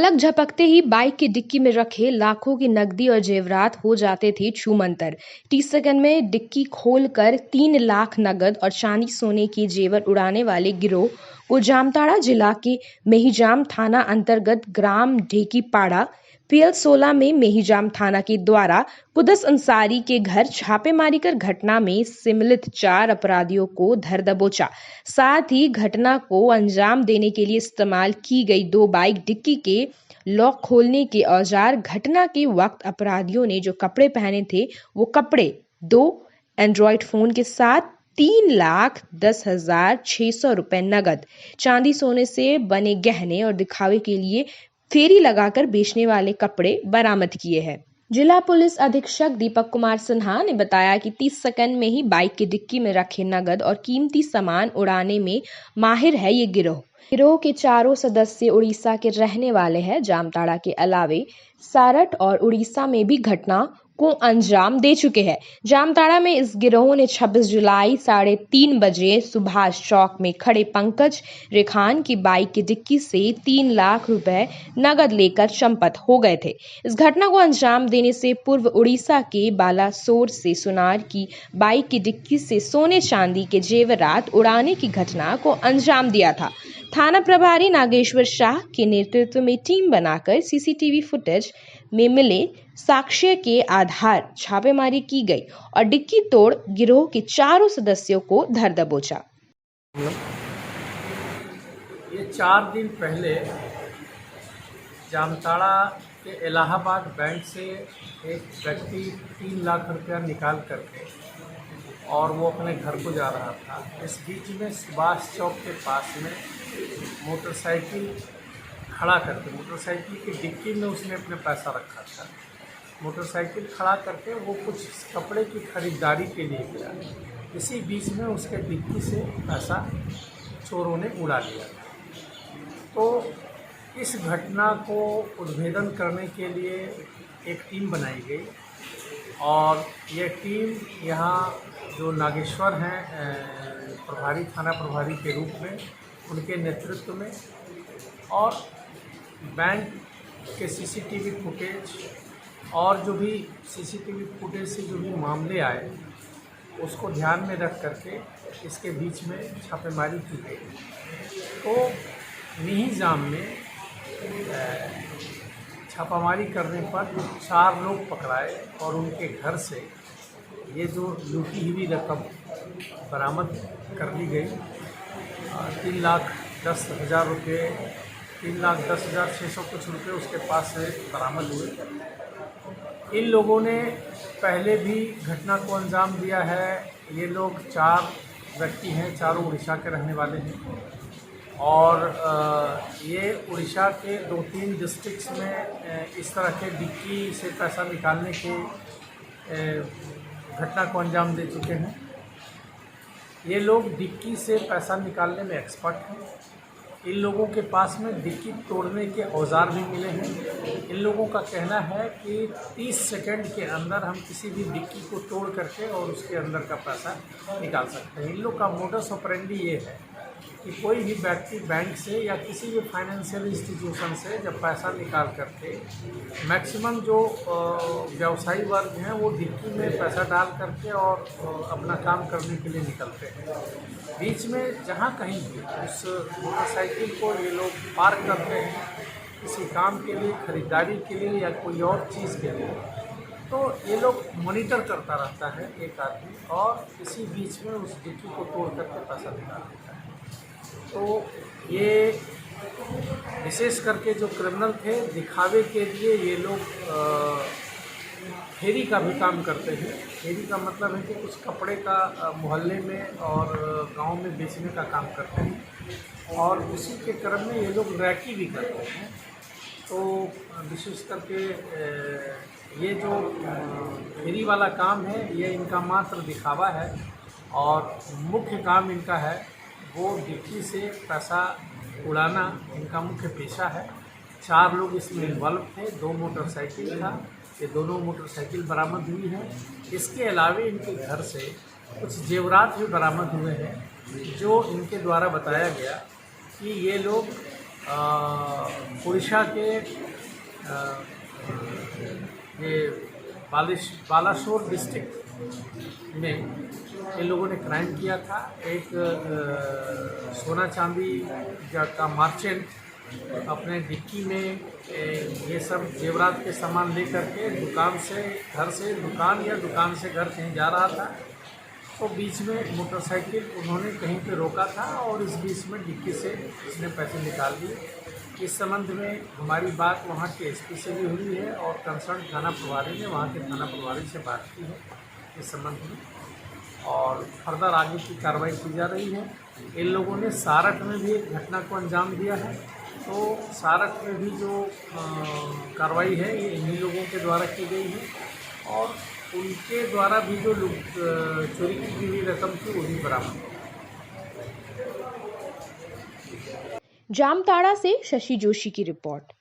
पलक झपकते ही बाइक की डिक्की में रखे लाखों की नकदी और जेवरात हो जाते थे छूमंतर। 30 सेकंड में डिक्की खोलकर 3 लाख नगद और चांदी सोने के जेवर उड़ाने वाले गिरोह को जामताड़ा जिला के मेहिजाम थाना अंतर्गत ग्राम ढेकीपाड़ा PL 16 में मेहिजाम थाना के द्वारा कुदस अंसारी के घर छापेमारी कर घटना में सम्मिलित 4 अपराधियों को धर दबोचा। साथ ही घटना को अंजाम देने के लिए इस्तेमाल की गई 2 बाइक डिक्की के लॉक खोलने के औजार, घटना के वक्त अपराधियों ने जो कपड़े पहने थे वो कपड़े 2 एंड्रॉयड फोन के साथ 3,10,600 रुपए नगद, चांदी सोने से बने गहने और दिखावे के लिए फेरी लगाकर बेचने वाले कपड़े बरामद किए हैं। जिला पुलिस अधीक्षक दीपक कुमार सिन्हा ने बताया कि 30 सेकंड में ही बाइक की डिक्की में रखे नगद और कीमती सामान उड़ाने में माहिर है ये गिरोह। गिरोह के चारों सदस्य उड़ीसा के रहने वाले हैं। जामताड़ा के अलावे सारठ और उड़ीसा में भी घटना को अंजाम दे चुके हैं। जामताड़ा में इस गिरोह ने 26 जुलाई 3:30 बजे सुभाष चौक में खड़े पंकज रेखान की बाइक की डिक्की से 3 लाख रुपए नगद लेकर चंपत हो गए थे। इस घटना को अंजाम देने से पूर्व उड़ीसा के बालासोर से सुनार की बाइक की डिक्की से सोने चांदी के जेवरात उड़ाने की घटना को अंजाम दिया था। थाना प्रभारी नागेश्वर शाह के नेतृत्व में टीम बनाकर CCTV फुटेज में मिले साक्ष्य के आधार छापेमारी की गई और डिक्की तोड़ गिरोह के चारों सदस्यों को धर दबोचा। ये 4 दिन पहले जामताड़ा के इलाहाबाद बैंक से एक व्यक्ति 3 लाख रुपया निकाल करके और वो अपने घर को जा रहा था। इस बीच में सुभाष चौक के पास में मोटरसाइकिल खड़ा करके, मोटरसाइकिल की डिक्की में उसने अपने पैसा रखा था। मोटरसाइकिल खड़ा करके वो कुछ कपड़े की खरीदारी के लिए गया। इसी बीच में उसके डिक्की से पैसा चोरों ने उड़ा लिया। तो इस घटना को उद्भेदन करने के लिए एक टीम बनाई गई और ये टीम यहाँ जो नागेश्वर हैं प्रभारी, थाना प्रभारी के रूप में, उनके नेतृत्व में और बैंक के CCTV फुटेज और जो भी CCTV फुटेज से जो भी मामले आए उसको ध्यान में रख करके इसके बीच में छापेमारी की गई। तो मेहिजाम में छापामारी करने पर 4 लोग पकड़ाए और उनके घर से ये जो लूटी हुई रकम बरामद कर ली गई 3,10,000 रुपये, 3,10,600 कुछ रुपये उसके पास से बरामद हुए। इन लोगों ने पहले भी घटना को अंजाम दिया है। ये लोग 4 व्यक्ति हैं, चारों उड़ीसा के रहने वाले हैं और ये उड़ीसा के 2-3 डिस्ट्रिक्ट्स में इस तरह के डिक्की से पैसा निकालने के घटना को अंजाम दे चुके हैं। ये लोग डिक्की से पैसा निकालने में एक्सपर्ट हैं। इन लोगों के पास में डिक्की तोड़ने के औजार भी मिले हैं। इन लोगों का कहना है कि 30 सेकंड के अंदर हम किसी भी डिक्की को तोड़ करके और उसके अंदर का पैसा निकाल सकते हैं। इन लोग का मोडस ऑपरेंडी ये है कि कोई भी व्यक्ति बैंक से या किसी भी फाइनेंशियल इंस्टीट्यूशन से जब पैसा निकाल करके मैक्सिमम जो व्यवसायी वर्ग हैं वो डिक्की में पैसा डाल करके और अपना काम करने के लिए निकलते हैं। बीच में जहाँ कहीं भी उस मोटरसाइकिल को ये लोग पार्क करते हैं किसी काम के लिए, खरीदारी के लिए या कोई और चीज़ के लिए, तो ये लोग मॉनिटर करता रहता है एक आदमी और इसी बीच में उस डिक्की को तोड़ करके पैसा निकाल देता है। तो ये विशेष करके जो क्रिमिनल थे, दिखावे के लिए ये लोग फेरी का भी काम करते हैं। फेरी का मतलब है कि कुछ कपड़े का मोहल्ले में और गांव में बेचने का काम करते हैं और उसी के क्रम में ये लोग रैकी भी करते हैं। तो विशेष करके ये जो फेरी वाला काम है ये इनका मात्र दिखावा है और मुख्य काम इनका है वो डिक्की से पैसा उड़ाना इनका मुख्य पेशा है। 4 लोग इसमें इन्वॉल्व थे, 2 मोटरसाइकिल था, ये दोनों मोटरसाइकिल बरामद हुई है। इसके अलावे इनके घर से कुछ जेवरात भी बरामद हुए हैं जो इनके द्वारा बताया गया कि ये लोग उड़ीसा के ये बालासोर डिस्ट्रिक्ट में इन लोगों ने क्राइम किया था। एक सोना चांदी का मर्चेंट अपने डिक्की में ये सब जेवरात के सामान ले करके दुकान से घर कहीं जा रहा था। तो बीच में मोटरसाइकिल उन्होंने कहीं पे रोका था और इस बीच में डिक्की से इसने पैसे निकाल लिए। इस संबंध में हमारी बात वहाँ के एसपी से भी हुई है और कंसर्न थाना प्रभारी ने वहाँ के थाना प्रभारी से बात की है इस संबंध में, और फर्दर आगे की कार्रवाई की जा रही है। इन लोगों ने सारठ में भी एक घटना को अंजाम दिया है, तो सारठ में भी जो कार्रवाई है ये इन्हीं लोगों के द्वारा की गई है और उनके द्वारा भी जो चोरी की हुई रकम थी वो भी बरामद। जामताड़ा से शशि जोशी की रिपोर्ट।